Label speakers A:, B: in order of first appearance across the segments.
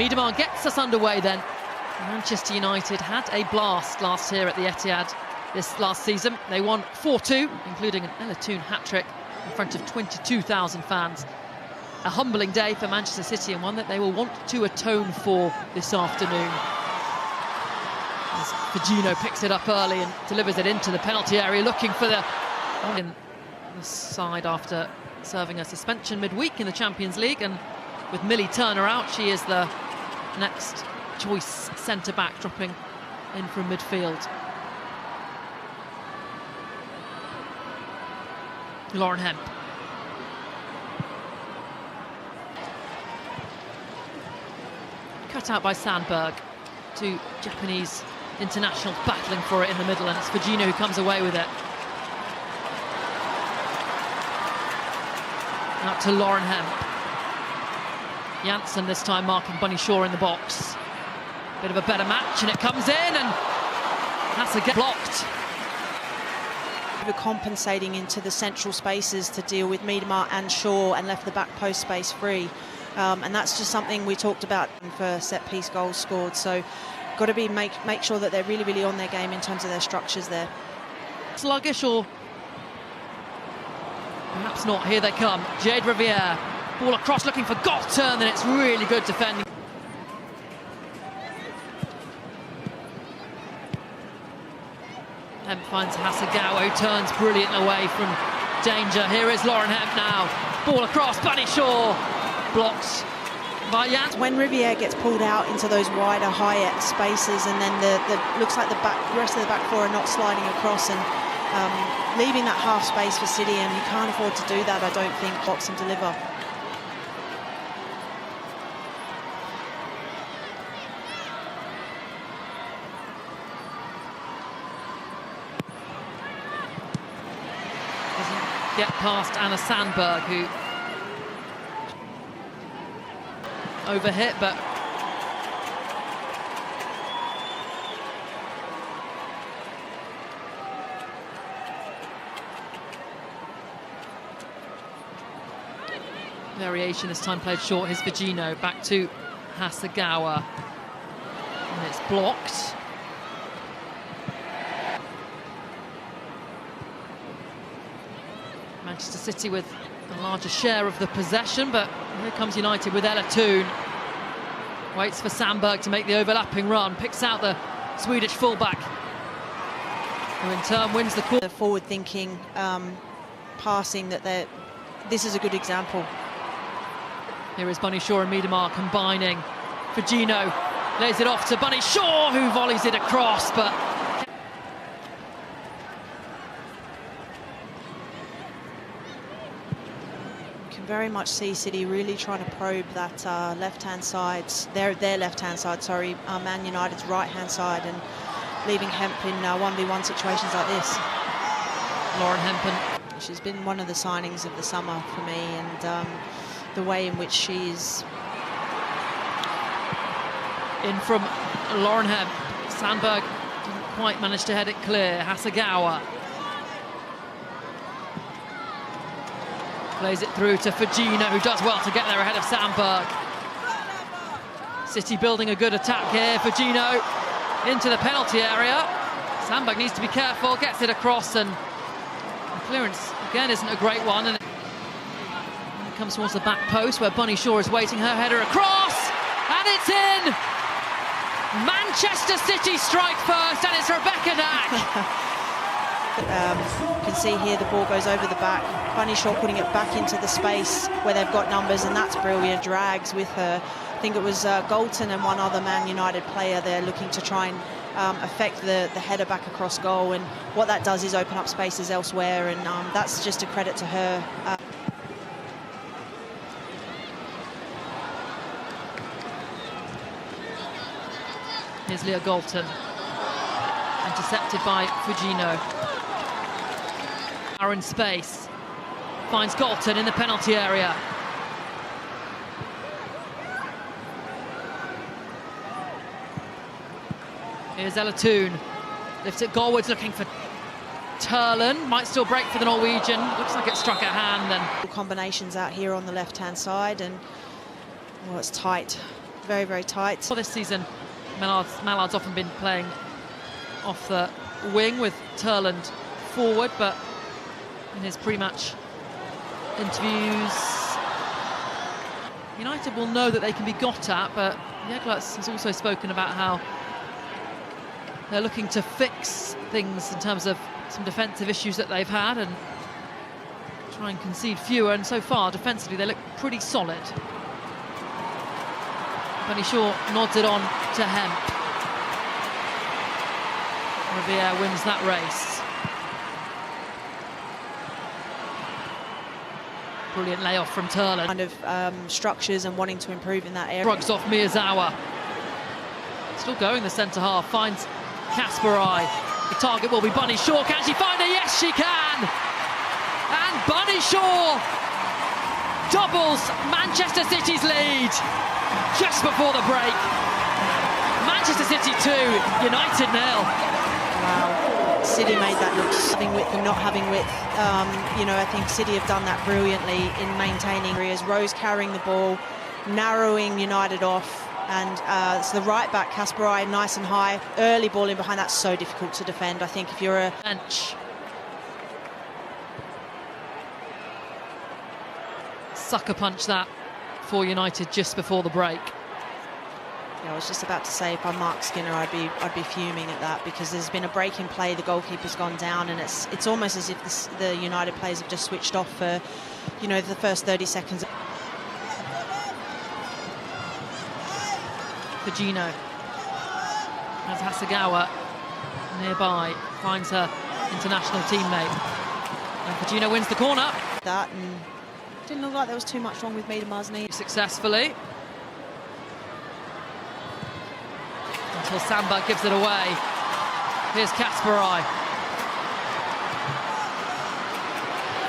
A: Miedema gets us underway then. Manchester United had a blast last year at the Etihad this last season. They won 4-2, including an Ella Toone hat-trick in front of 22,000 fans. A humbling day for Manchester City, and one that they will want to atone for this afternoon. As Firmino picks it up early and delivers it into the penalty area, looking for the side after serving a suspension midweek in the Champions League. And with Millie Turner out, she is the next choice centre-back, dropping in from midfield. Lauren Hemp. Cut out by Sandberg. Two Japanese internationals battling for it in the middle, and it's Firmino who comes away with it. Out to Lauren Hemp. Janssen this time marking Bunny Shaw in the box. Bit of a better match, and it comes in, and that's a get blocked.
B: Compensating into the central spaces to deal with Miedema and Shaw, and left the back post space free. And that's just something we talked about for set-piece goals scored. So got to be make sure that they're really on their game in terms of their structures there.
A: Sluggish, or perhaps not. Here they come. Jade Riviere. Ball across looking for Galton, and it's really good defending. Hemp finds Hasegawa, who turns brilliant away from danger. Here is Lauren Hemp now. Ball across, Bunny Shaw. Blocked by Janssen.
B: When Riviere gets pulled out into those wider, higher spaces, and then the looks like the rest of the back four are not sliding across and leaving that half space for City, and you can't afford to do that, I don't think. Box and deliver.
A: Doesn't get past Anna Sandberg, who overhit, but variation this time played short. Here's Firmino back to Hasegawa, and it's blocked. Manchester City with a larger share of the possession, but here comes United with Ella Toone. Waits for Sandberg to make the overlapping run, picks out the Swedish fullback, who in turn wins the corner.
B: The forward-thinking passing this is a good example.
A: Here is Bunny Shaw and Miedema combining. Firmino lays it off to Bunny Shaw, who volleys it across, but
B: very much see City really trying to probe that left-hand side, their left-hand side, sorry, Man United's right-hand side, and leaving Hemp in 1v1 situations like this.
A: Lauren Hemp,
B: she's been one of the signings of the summer for me, and the way in which she's
A: in from Lauren Hemp. Sandberg didn't quite manage to head it clear. Hasegawa plays it through to Firmino, who does well to get there ahead of Sandberg. City building a good attack here. Firmino into the penalty area. Sandberg needs to be careful, gets it across, and the clearance again isn't a great one. And it comes towards the back post where Bunny Shaw is waiting, her header across, and it's in! Manchester City strike first, and it's Rebecca Nack.
B: You can see here the ball goes over the back. Bunny Shaw putting it back into the space where they've got numbers, and that's brilliant. Drags with her. I think it was Galton and one other Man United player there looking to try and affect the header back across goal, and what that does is open up spaces elsewhere, and that's just a credit to her.
A: Here's Leah Galton, intercepted by Firmino. In space, finds Galton in the penalty area. Here's Ella Toone, lifts it goalwards looking for Turlen, might still break for the Norwegian, looks like it struck her hand. And
B: combinations out here on the left-hand side, and it's tight, very, very tight.
A: Well, this season, Mallard's often been playing off the wing with Turland forward, but in his pre-match interviews, United will know that they can be got at, but Jeglas has also spoken about how they're looking to fix things in terms of some defensive issues that they've had and try and concede fewer, and so far defensively they look pretty solid. Bunny Shaw nods it on to Hemp. Riviere wins that race. Brilliant layoff from Turland.
B: Kind of structures and wanting to improve in that area.
A: Shrugs off Miyazawa. Still going the centre half, finds Kasparai. The target will be Bunny Shaw. Can she find her? Yes, she can! And Bunny Shaw doubles Manchester City's lead just before the break. Manchester City 2, United 0.
B: Wow, City made that look having width and not having width. You know, I think City have done that brilliantly in maintaining areas. Rose carrying the ball, narrowing United off, and it's the right back, Kasparai, nice and high. Early ball in behind, that's so difficult to defend. I think if you're a
A: bench. Sucker punch that for United just before the break.
B: Yeah, I was just about to say, if I'm Mark Skinner, I'd be fuming at that, because there's been a break in play, the goalkeeper's gone down, and it's almost as if the United players have just switched off for, you know, the first 30 seconds.
A: Fujino has Hasegawa nearby, finds her international teammate, and Fujino wins the corner.
B: That, and didn't look like there was too much wrong with Miedema's knee.
A: Successfully. Until Samba gives it away. Here's Kasparai.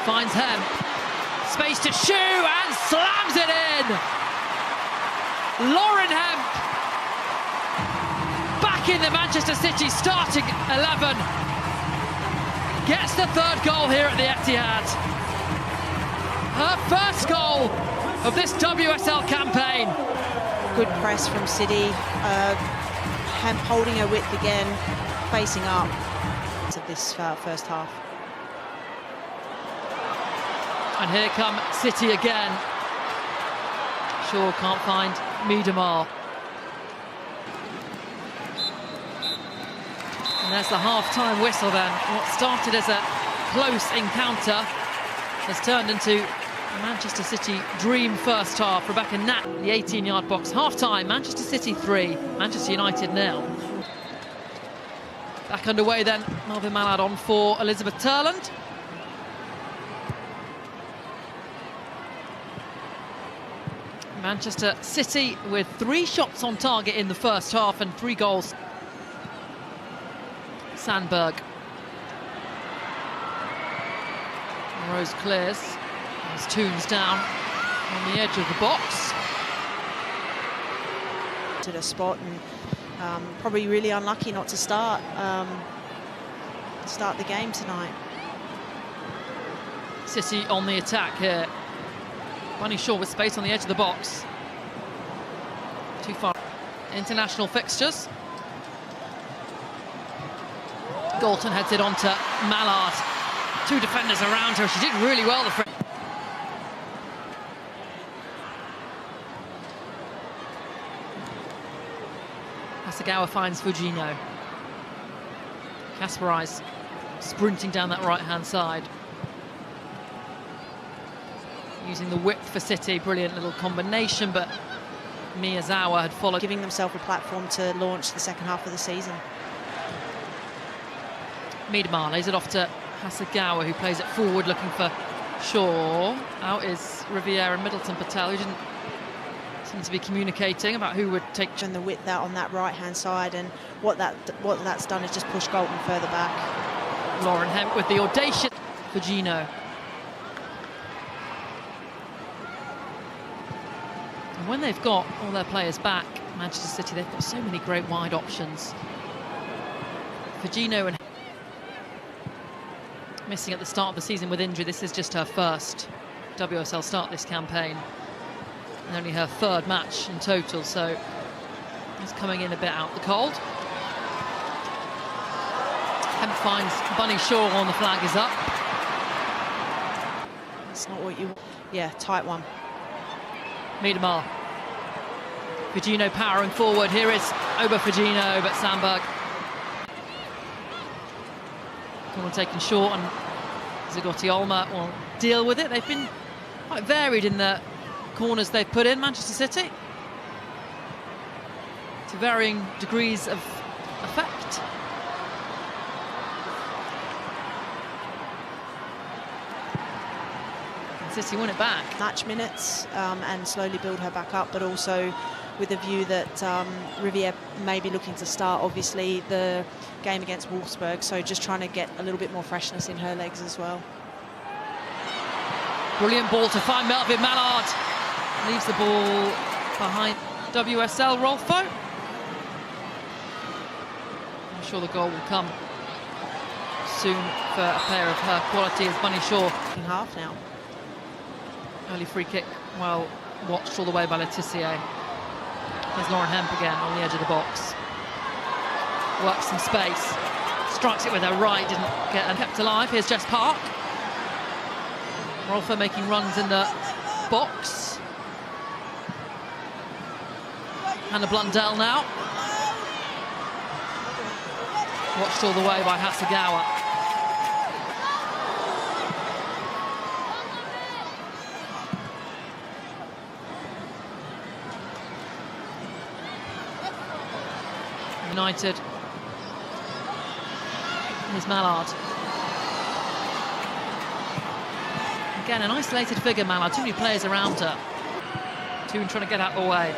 A: Finds Hemp. Space to shoot and slams it in. Lauren Hemp. Back in the Manchester City starting 11. Gets the third goal here at the Etihad. Her first goal of this WSL campaign.
B: Good press from City. Hemp holding her width again, facing up to this first half.
A: And here come City again. Shaw can't find Miedema. And there's the half-time whistle then. What started as a close encounter has turned into a Manchester City dream first half. Rebecca Nat, the 18-yard box. Half-time, Manchester City 3, Manchester United 0. Back underway then, Melvin Mallard on for Elizabeth Turland. Manchester City with 3 shots on target in the first half and 3 goals. Sandberg. Rose clears. As Toons down on the edge of the box.
B: To the spot, and probably really unlucky not to start the game tonight.
A: City on the attack here. Bunny Shaw with space on the edge of the box. Too far. International fixtures. Galton heads it on to Mallard. 2 defenders around her. She did really well. The Hasegawa finds Fujino. Kasparai's sprinting down that right-hand side. Using the width for City, brilliant little combination, but Miyazawa had followed.
B: Giving themselves a platform to launch the second half of the season.
A: Miedema lays it off to Hasegawa, who plays it forward looking for Shaw. Out is Riviere and Middleton Patel, who didn't seem to be communicating about who would take.
B: And the width out on that right-hand side, and what that's done is just push Galton further back.
A: Lauren Hemp with the audacious Fujino. And when they've got all their players back, Manchester City, they've got so many great wide options. Fujino and missing at the start of the season with injury. This is just her first WSL start this campaign, and only her 3rd match in total, so He's coming in a bit out the cold. Hemp finds Bunny Shaw on the flag is up.
B: It's not what you... Yeah, tight one.
A: Miedemar. Fujino powering forward. Here is Oba Fujino, but Sandberg. Corner taken short, and Zagotti Olma will deal with it. They've been quite varied in the corners they've put in, Manchester City, to varying degrees of effect. City win it back.
B: Match minutes and slowly build her back up, but also with a view that Riviere may be looking to start, obviously, the game against Wolfsburg, so just trying to get a little bit more freshness in her legs as well.
A: Brilliant ball to find Melvin Mallard. Leaves the ball behind WSL Rolfo. I'm sure the goal will come soon for a player of her quality as Bunny Shaw.
B: In half now.
A: Early free kick, well watched all the way by Letitia. There's Lauren Hemp again on the edge of the box. Works some space. Strikes it with her right, didn't get and kept alive. Here's Jess Park. Rolfo making runs in the box. Hannah Blundell now. Watched all the way by Hasegawa. United. Here's Mallard. Again, an isolated figure, Mallard. Too many players around her. Toon trying to get out of the way.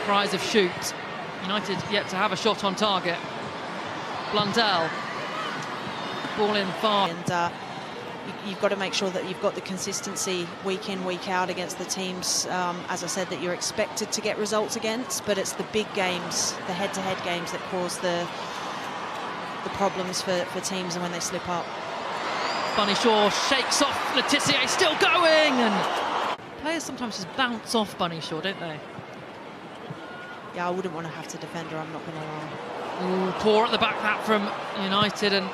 A: Cries of shoot. United yet to have a shot on target. Blundell. Ball in far.
B: And you've got to make sure that you've got the consistency week in, week out against the teams, as I said, that you're expected to get results against, but it's the big games, the head-to-head games that cause the problems for teams and when they slip up.
A: Bunny Shaw shakes off Letitia, still going, and players sometimes just bounce off Bunny Shaw, don't they?
B: Yeah, I wouldn't want to have to defend her, I'm not going to lie.
A: Ooh, poor at the back that from United, and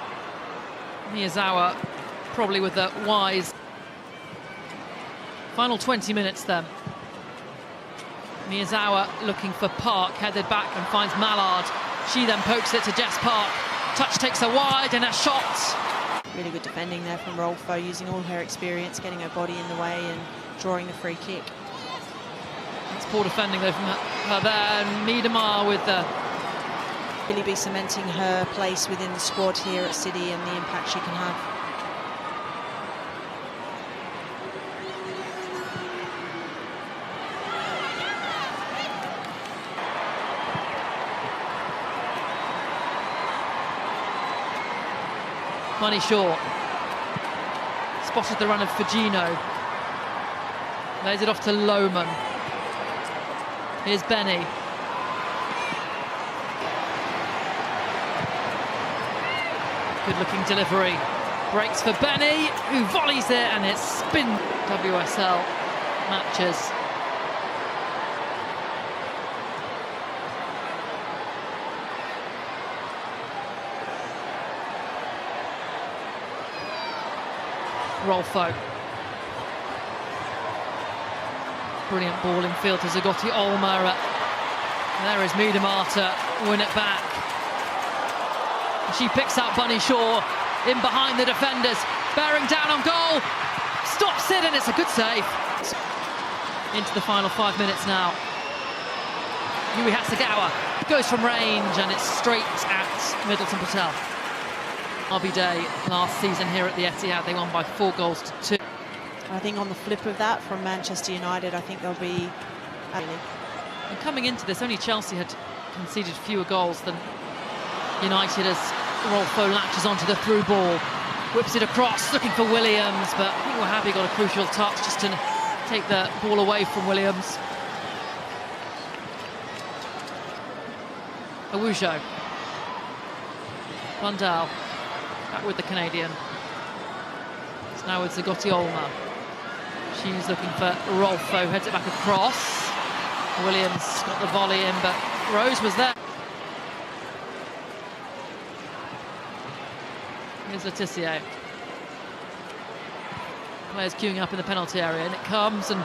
A: Miyazawa probably with the wise. Final 20 minutes then. Miyazawa looking for Park, headed back and finds Mallard. She then pokes it to Jess Park. Touch takes her wide and a shot.
B: Really good defending there from Rolfo, using all her experience, getting her body in the way and drawing the free kick.
A: It's poor defending though from her there, and Miedemar with the...
B: Really be cementing her place within the squad here at City and the impact she can have.
A: Bunny Shaw spotted the run of Fujino, lays it off to Lohman. Here's Benny. Good looking delivery, breaks for Benny, who volleys it, and it's spin. WSL matches. Rolfo. Brilliant ball in field to Zagotti Olma. There is Miedemar to win it back. She picks out Bunny Shaw in behind the defenders, bearing down on goal. Stops it, and it's a good save. Into the final 5 minutes now. Yui Hasegawa goes from range, and it's straight at Middleton Patel. Derby day last season here at the Etihad, they won by 4-2.
B: I think on the flip of that, from Manchester United, I think they'll be...
A: And coming into this, only Chelsea had conceded fewer goals than United, as Rolfo latches onto the through ball, whips it across, looking for Williams, but I think Wahhabi got a crucial touch just to take the ball away from Williams. Awujo. Blundell. Back with the Canadian. It's now with Zagotti Olma. She's looking for Rolfo, heads it back across. Williams got the volley in, but Rose was there. Here's Letitia. Players queuing up in the penalty area, and it comes, and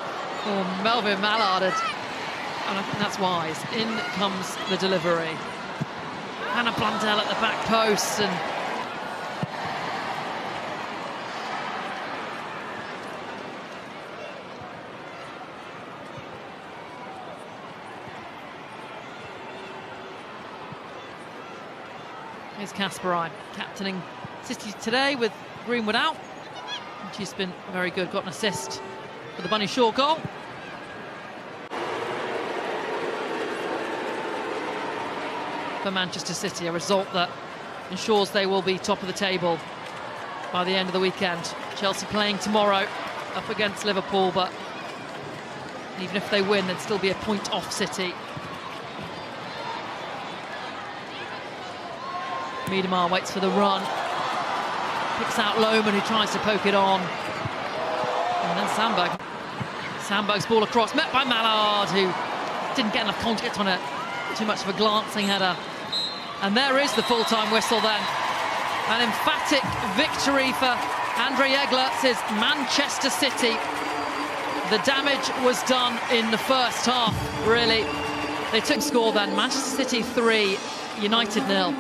A: Melvin Mallard, and I think that's wise. In comes the delivery. Hannah Blundell at the back post, and here's Kasparine, captaining City today with Greenwood out. And she's been very good, got an assist for the Bunny Shaw goal. For Manchester City, a result that ensures they will be top of the table by the end of the weekend. Chelsea playing tomorrow up against Liverpool, but even if they win, they'd still be a point off City. Miedemar waits for the run, picks out Lohman, who tries to poke it on, and then Sandberg's ball across, met by Mallard, who didn't get enough contact on it, too much of a glancing header. And there is the full-time whistle then. An emphatic victory for Andre Eglert's Manchester City. The damage was done in the first half, really. They took score then, Manchester City 3, United 0.